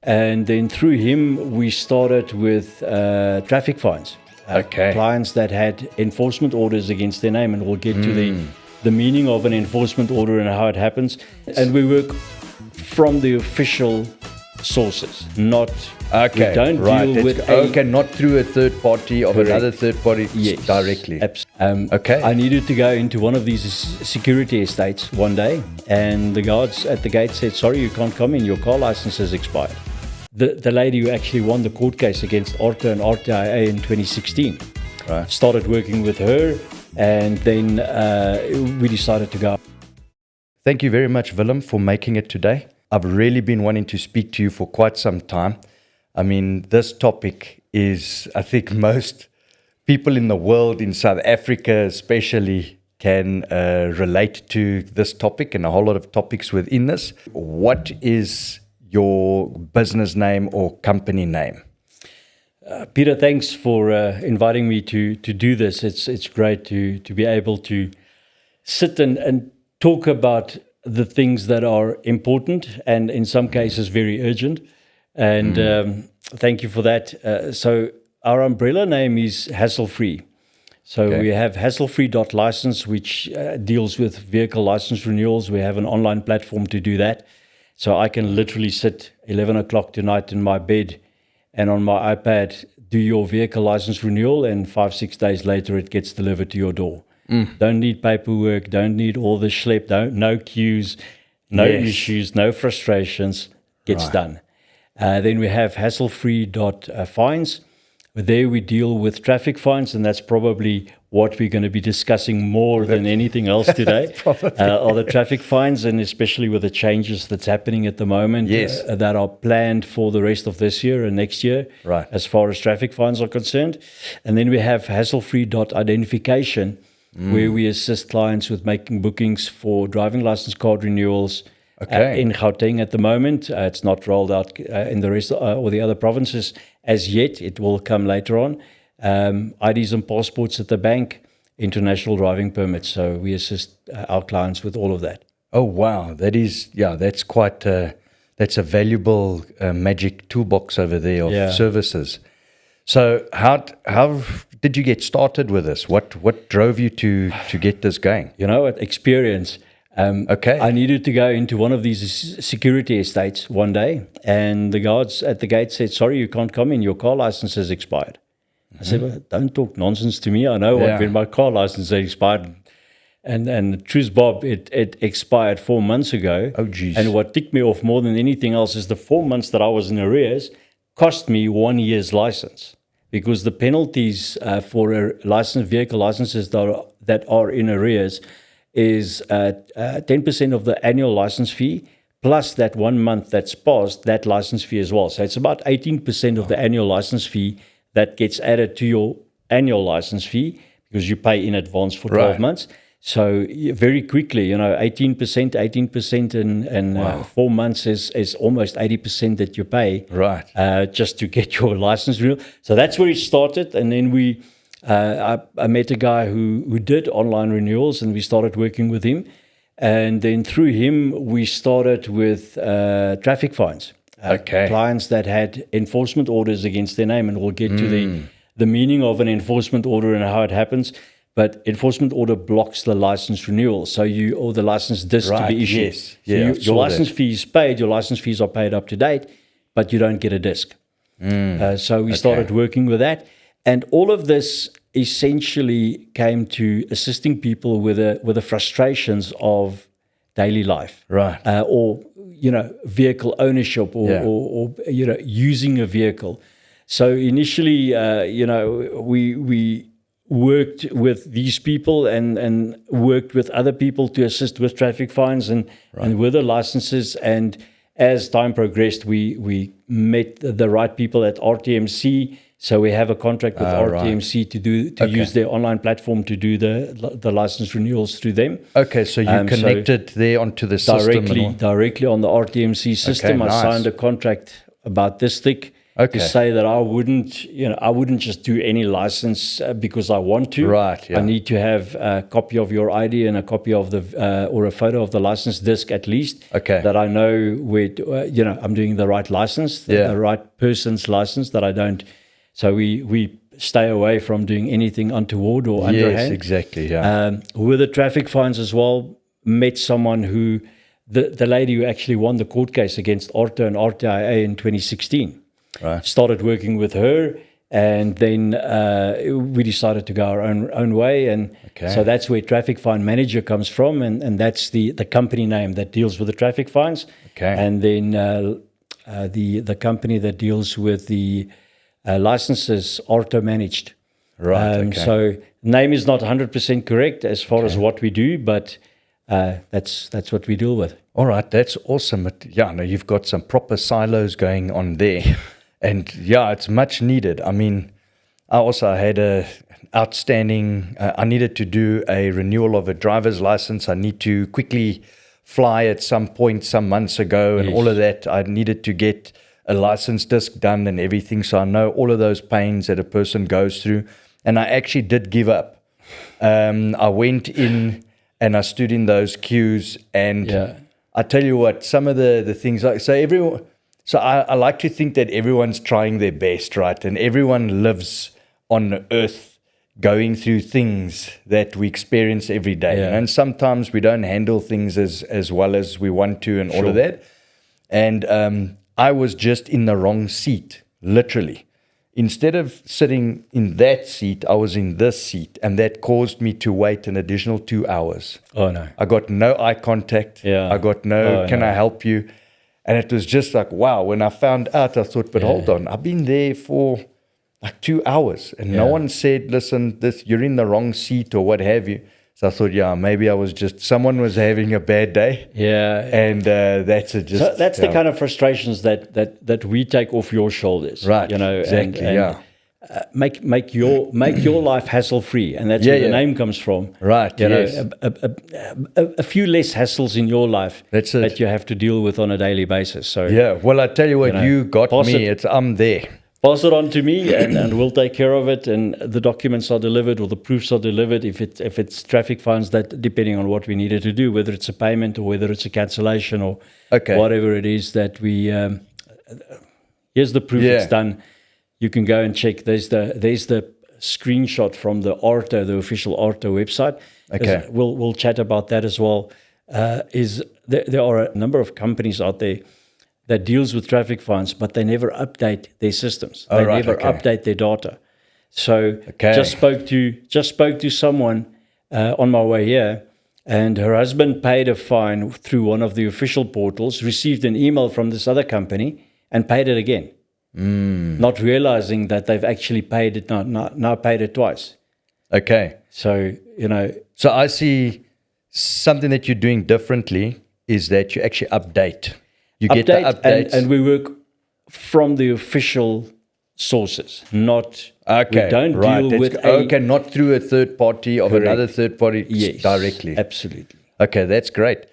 And then through him, we started with traffic fines. Clients that had enforcement orders against their name, and we'll get to the meaning of an enforcement order and how it happens. And we work from the official sources, not we don't deal with not through a third party of another third party directly. I needed to go into one of these security estates one day, and the guards at the gate said, "Sorry, you can't come in. Your car license has expired." The lady who actually won the court case against Orta and RTIA in 2016 started working with her, and then we decided to go. Thank you very much, Willem, for making it today. I've really been wanting to speak to you for quite some time. I mean, this topic is, I think most people in the world, in South Africa especially, can relate to this topic and a whole lot of topics within this. What is your business name or company name? Peter, thanks for inviting me to do this. It's great to be able to sit and talk about the things that are important and in some cases very urgent. And thank you for that. So our umbrella name is Hassle-Free. So we have hassle-free.license, which deals with vehicle license renewals. We have an online platform to do that. So I can literally sit 11 o'clock tonight in my bed and on my iPad do your vehicle license renewal, and 5-6 days later it gets delivered to your door. Don't need paperwork, don't need all the schlep, no queues, no issues, no frustrations, gets done. Then we have hassle-free.fines. There we deal with traffic fines, and that's probably what we're going to be discussing more than anything else today, are the traffic fines, and especially with the changes that's happening at the moment that are planned for the rest of this year and next year, as far as traffic fines are concerned. And then we have hassle-free.identification, where we assist clients with making bookings for driving license card renewals in Gauteng at the moment. It's not rolled out in the rest or the other provinces as yet. It will come later on. IDs and passports at the bank, international driving permits. So we assist our clients with all of that. Oh, wow. That's quite, that's a valuable magic toolbox over there of services. So how did you get started with this? What drove you to get this going? You know, experience. I needed to go into one of these security estates one day, and the guards at the gate said, "Sorry, you can't come in. Your car license has expired." I said, "Well, don't talk nonsense to me. I know when my car license has expired." And truth, Bob, it expired 4 months ago. Oh, geez. And what ticked me off more than anything else is the 4 months that I was in arrears cost me 1 year's license, because the penalties for vehicle licenses that are in arrears is 10% of the annual license fee, plus that 1 month that's passed, that license fee as well. So it's about 18% of the annual license fee that gets added to your annual license fee, because you pay in advance for 12 months. So very quickly, 18% in 4 months is almost 80% that you pay just to get your license renewal. So that's where it started. And then I met a guy who did online renewals, and we started working with him. And then through him, we started with traffic fines. Clients that had enforcement orders against their name, and we'll get to the meaning of an enforcement order and how it happens. But enforcement order blocks the license renewal, or the license disc to be issued. Your license fee is paid, your license fees are paid up to date, but you don't get a disc. So we started working with that. And all of this essentially came to assisting people with the frustrations of daily life, or vehicle ownership, or using a vehicle. So initially, we worked with these people and worked with other people to assist with traffic fines and with the licenses. And as time progressed, we met the right people at RTMC. So we have a contract with RTMC to use their online platform to do the license renewals through them. Okay, so you connected there onto the system? Directly on the RTMC system. I signed a contract about this thick Okay. to say that I wouldn't just do any license because I want to. Right, yeah. I need to have a copy of your ID and a copy of or a photo of the license disc at least. Okay. That I know where I'm doing the right license, the right person's license. That I don't. So we stay away from doing anything untoward or underhand. Yes, exactly. Yeah. With the traffic fines as well, met someone who, the lady who actually won the court case against Orto and RTIA in 2016. Right. Started working with her, and then we decided to go our own way. And so that's where Traffic Fine Manager comes from, and that's the company name that deals with the traffic fines. Okay. And then the company that deals with the licenses, Orto Managed. Right. Okay. So name is not 100% correct as far as what we do, but that's what we deal with. All right, that's awesome. Yeah, no, you've got some proper silos going on there. And yeah, it's much needed. I mean, I also had a outstanding, I needed to do a renewal of a driver's license. I need to quickly fly at some point some months ago and all of that. I needed to get a license disc done and everything. So I know all of those pains that a person goes through. And I actually did give up. I went in and I stood in those queues, and I tell you what, some of the things, I like to think that everyone's trying their best, right? And everyone lives on earth going through things that we experience every day. Yeah. And sometimes we don't handle things as well as we want to and all of that. And I was just in the wrong seat, literally. Instead of sitting in that seat, I was in this seat, and that caused me to wait an additional 2 hours. Oh, no. I got no eye contact. Yeah. I got no, can I help you? And it was just like, wow. When I found out, I thought, but hold on, I've been there for like 2 hours, and no one said, listen, you're in the wrong seat or what have you. So I thought, maybe someone was having a bad day. Yeah. And that's it. So that's the kind of frustrations that we take off your shoulders. Right. Exactly. And make your life hassle free, and that's where the name comes from. Right. A few less hassles in your life that you have to deal with on a daily basis. So well, I tell you what, you got me. I'm there. Pass it on to me, and we'll take care of it. And the documents are delivered, or the proofs are delivered. If it's traffic fines, that depending on what we needed to do, whether it's a payment or whether it's a cancellation or whatever it is that we. Here's the proof it's done. You can go and check. There's the screenshot from the Orto, the official Orto website. Okay, we'll chat about that as well. There are a number of companies out there that deals with traffic fines, but they never update their systems. They never update their data. So just spoke to someone on my way here, and her husband paid a fine through one of the official portals, received an email from this other company, and paid it again, not realizing that they've actually paid it now paid it twice. Okay. So So I see something that you're doing differently is that you actually update. You get the updates. And we work from the official sources, not we don't deal with not through a third party of another third party directly. Absolutely. Okay, that's great.